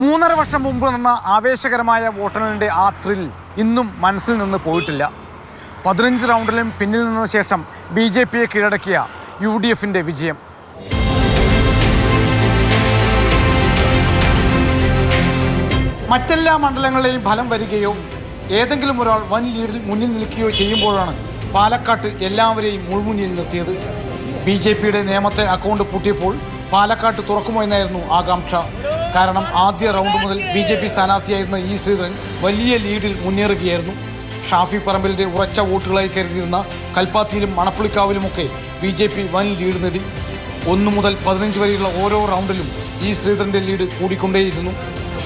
3.5 വർഷം മുമ്പ് നടന്ന ആവേശകരമായ വോട്ടെണ്ണലിൻ്റെ ആ ത്രിൽ ഇന്നും മനസ്സിൽ നിന്ന് പോയിട്ടില്ല. 15 റൗണ്ടിലും പിന്നിൽ നിന്ന ശേഷം BJPയെ കീഴടക്കിയ UDFിൻ്റെ വിജയം. മറ്റെല്ലാ മണ്ഡലങ്ങളിലെയും ഫലം വരികയോ ഏതെങ്കിലും ഒരാൾ വൻ ലീഡിൽ മുന്നിൽ നിൽക്കുകയോ ചെയ്യുമ്പോഴാണ് പാലക്കാട്ട് എല്ലാവരെയും മുൾമുന്നിൽ നിർത്തിയത്. BJPയുടെ നിയമത്തെ അക്കൗണ്ട് പൂട്ടിയപ്പോൾ പാലക്കാട്ട് തുറക്കുമോ എന്നായിരുന്നു ആകാംക്ഷ. കാരണം ആദ്യ റൗണ്ട് മുതൽ BJP സ്ഥാനാർത്ഥിയായിരുന്ന E. ശ്രീധരൻ വലിയ ലീഡിൽ മുന്നേറുകയായിരുന്നു. ഷാഫി പറമ്പിലിൻ്റെ ഉറച്ച വോട്ടുകളായി കരുതിയിരുന്ന കൽപ്പാത്തിയിലും മണപ്പുളിക്കാവിലുമൊക്കെ BJP വൻ ലീഡ് നേടി. 1 മുതൽ 15 വരെയുള്ള ഓരോ റൗണ്ടിലും E. ശ്രീധരൻ്റെ ലീഡ് കൂടിക്കൊണ്ടേയിരുന്നു.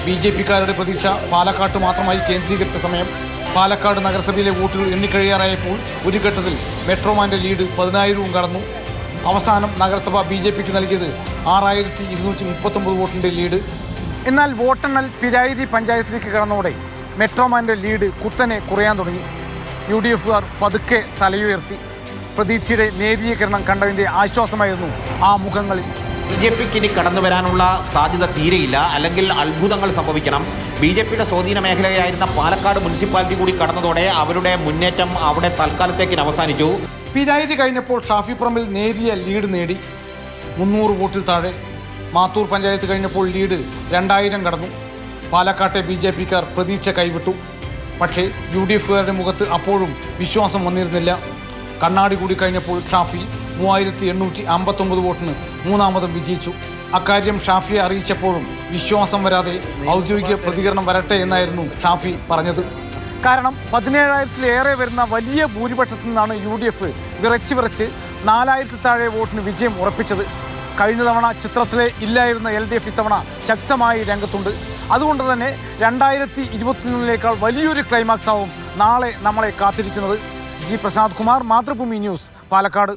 BJPക്കാരുടെ പ്രതീക്ഷ പാലക്കാട്ട് മാത്രമായി കേന്ദ്രീകരിച്ച സമയം പാലക്കാട് നഗരസഭയിലെ വോട്ടുകൾ എണ്ണിക്കഴിയാറായപ്പോൾ ഒരു ഘട്ടത്തിൽ മെട്രോമാൻ്റെ ലീഡ് 10,000 കടന്നു. അവസാനം നഗരസഭ BJPക്ക് നൽകിയത് 6,239 വോട്ടിൻ്റെ ലീഡ്. എന്നാൽ വോട്ടെണ്ണൽ പിരായിരി പഞ്ചായത്തിലേക്ക് കടന്നതോടെ മെട്രോമാൻ്റെ ലീഡ് കുത്തനെ കുറയാൻ തുടങ്ങി. UDFുകാർ പതുക്കെ തലയുയർത്തി. പ്രതീക്ഷയുടെ നേരിയ കിരണം കണ്ടതിൻ്റെ ആശ്വാസമായിരുന്നു ആ മുഖങ്ങളിൽ. BJPക്ക് ഇനി കടന്നു വരാനുള്ള സാധ്യത തീരെയില്ല, അല്ലെങ്കിൽ അത്ഭുതങ്ങൾ സംഭവിക്കണം. BJPയുടെ സ്വാധീന മേഖലയായിരുന്ന പാലക്കാട് മുനിസിപ്പാലിറ്റി കൂടി കടന്നതോടെ അവരുടെ മുന്നേറ്റം അവിടെ തൽക്കാലത്തേക്ക് അവസാനിച്ചു. പിരായിരി കഴിഞ്ഞപ്പോൾ ഷാഫി പറമ്പിൽ നേരിയ ലീഡ് നേടി, 300 വോട്ടിൽ താഴെ. മാത്തൂർ പഞ്ചായത്ത് കഴിഞ്ഞപ്പോൾ ലീഡ് 2,000 കടന്നു. പാലക്കാട്ടെ BJPക്കാർ പ്രതീക്ഷ കൈവിട്ടു. പക്ഷേ UDFുകാരുടെ മുഖത്ത് അപ്പോഴും വിശ്വാസം വന്നിരുന്നില്ല. കണ്ണാടി കൂടി കഴിഞ്ഞപ്പോൾ ഷാഫി 3,859 വോട്ടിന് മൂന്നാമതും വിജയിച്ചു. അക്കാര്യം ഷാഫിയെ അറിയിച്ചപ്പോഴും വിശ്വാസം വരാതെ ഔദ്യോഗിക പ്രതികരണം വരട്ടെ എന്നായിരുന്നു ഷാഫി പറഞ്ഞത്. കാരണം 17,000-ലേറെ വരുന്ന വലിയ ഭൂരിപക്ഷത്തിൽ നിന്നാണ് UDF വിറച്ച് 4,000 താഴെ വോട്ടിന് വിജയം ഉറപ്പിച്ചത്. കഴിഞ്ഞ തവണ ചിത്രത്തിലെ ഇല്ലായിരുന്ന LDF ഇത്തവണ ശക്തമായി രംഗത്തുണ്ട്. അതുകൊണ്ട് തന്നെ 2023-ലേക്കാൾ വലിയൊരു ക്ലൈമാക്സ് ആവും നാളെ നമ്മളെ കാത്തിരിക്കുന്നത്. G. പ്രസാദ് കുമാർ, മാതൃഭൂമി ന്യൂസ്, പാലക്കാട്.